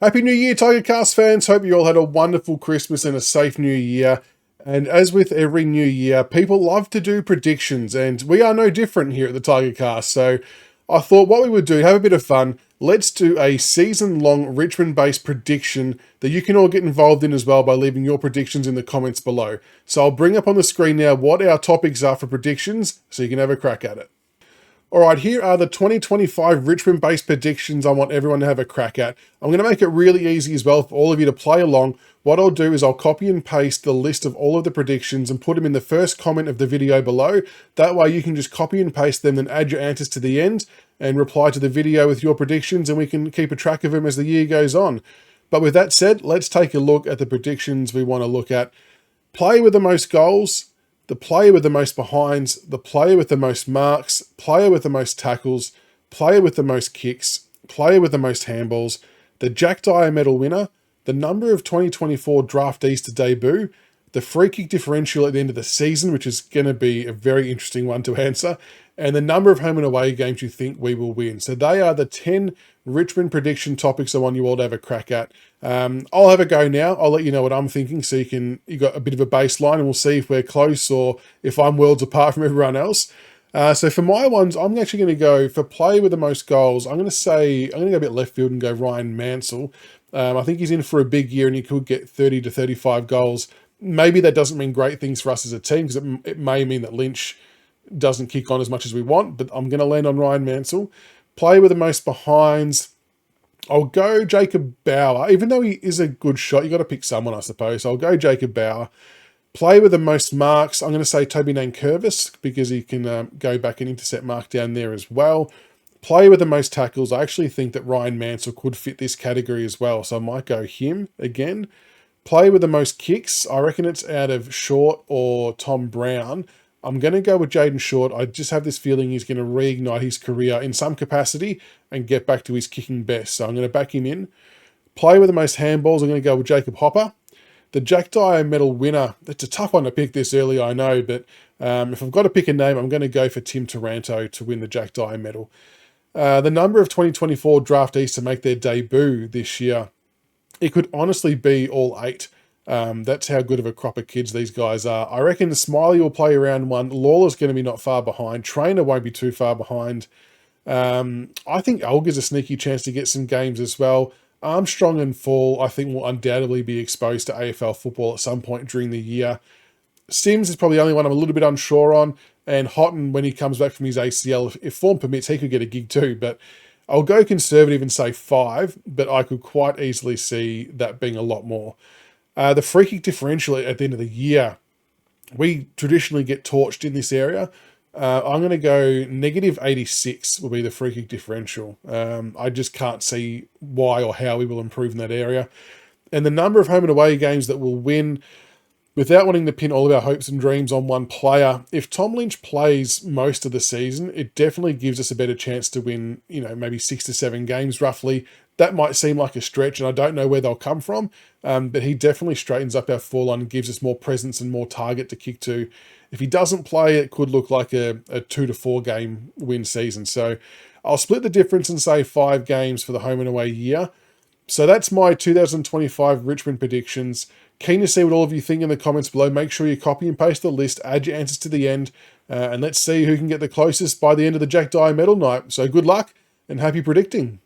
Happy New Year, Tigercast fans. Hope you all had a wonderful Christmas and a safe New Year. And as with every new year, people love to do predictions, and we are no different here at the Tigercast. So I thought what we would do, have a bit of fun. Let's do a season-long Richmond-based prediction that you can all get involved in as well by leaving your predictions in the comments below. So I'll bring up on the screen now what our topics are for predictions, so you can have a crack at it. All right, here are the 2025 Richmond-based predictions I want everyone to have a crack at. I'm going to make it really easy as well for all of you to play along. What I'll do is I'll copy and paste the list of all of the predictions and put them in the first comment of the video below. That way you can just copy and paste them and add your answers to the end and reply to the video with your predictions, and we can keep a track of them as the year goes on. But with that said, let's take a look at the predictions we want to look at. Player with the most goals, the player with the most behinds, the player with the most marks, player with the most tackles, player with the most kicks, player with the most handballs, the Jack Dyer medal winner, the number of 2024 draftees to debut, the free kick differential at the end of the season, which is going to be a very interesting one to answer, and the number of home and away games you think we will win. So they are the 10 Richmond prediction topics I want you all to have a crack at. I'll have a go now. I'll let you know what I'm thinking, so you got a bit of a baseline, and we'll see if we're close or if I'm worlds apart from everyone else. So for my ones, I'm actually going to go for player with the most goals. I'm going to go a bit left field and go Ryan Mansell. I think he's in for a big year and he could get 30 to 35 goals. Maybe that doesn't mean great things for us as a team, because it may mean that Lynch doesn't kick on as much as we want, but I'm going to land on Ryan Mansell. Player with the most behinds, I'll go Jacob Bauer. Even though he is a good shot, you got to pick someone, I suppose. So I'll go Jacob Bauer. Player with the most marks, I'm going to say Toby Nankervis, because he can go back and intercept mark down there as well. Player with the most tackles, I actually think that Ryan Mansell could fit this category as well, so I might go him again. Player with the most kicks, I reckon it's out of Short or Tom Brown. I'm going to go with Jaden Short. I just have this feeling he's going to reignite his career in some capacity and get back to his kicking best, so I'm going to back him in. Player with the most handballs, I'm going to go with Jacob Hopper. The Jack Dyer medal winner, it's a tough one to pick this early, I know, but if I've got to pick a name, I'm going to go for Tim Taranto to win the Jack Dyer medal. The number of 2024 draftees to make their debut this year, it could honestly be all 8. That's how good of a crop of kids these guys are. I reckon Smiley will play around 1. Lawler's going to be not far behind. Trainer won't be too far behind. I think Olga's a sneaky chance to get some games as well. Armstrong and Fall, I think, will undoubtedly be exposed to AFL football at some point during the year. Sims is probably the only one I'm a little bit unsure on. And Houghton, when he comes back from his ACL, if form permits, he could get a gig too. But I'll go conservative and say 5, but I could quite easily see that being a lot more. The free kick differential at the end of the year, we traditionally get torched in this area. I'm going to go negative 86 will be the free kick differential. I just can't see why or how we will improve in that area. And the number of home and away games that we'll win, without wanting to pin all of our hopes and dreams on one player, if Tom Lynch plays most of the season, it definitely gives us a better chance to win, maybe 6 to 7 games roughly. That might seem like a stretch, and I don't know where they'll come from, but he definitely straightens up our foreline and gives us more presence and more target to kick to. If he doesn't play, it could look like a 2 to 4 game win season. So I'll split the difference and say 5 games for the home and away year. So that's my 2025 Richmond predictions. Keen to see what all of you think in the comments below. Make sure you copy and paste the list, add your answers to the end, and let's see who can get the closest by the end of the Jack Dyer medal night. So good luck and happy predicting.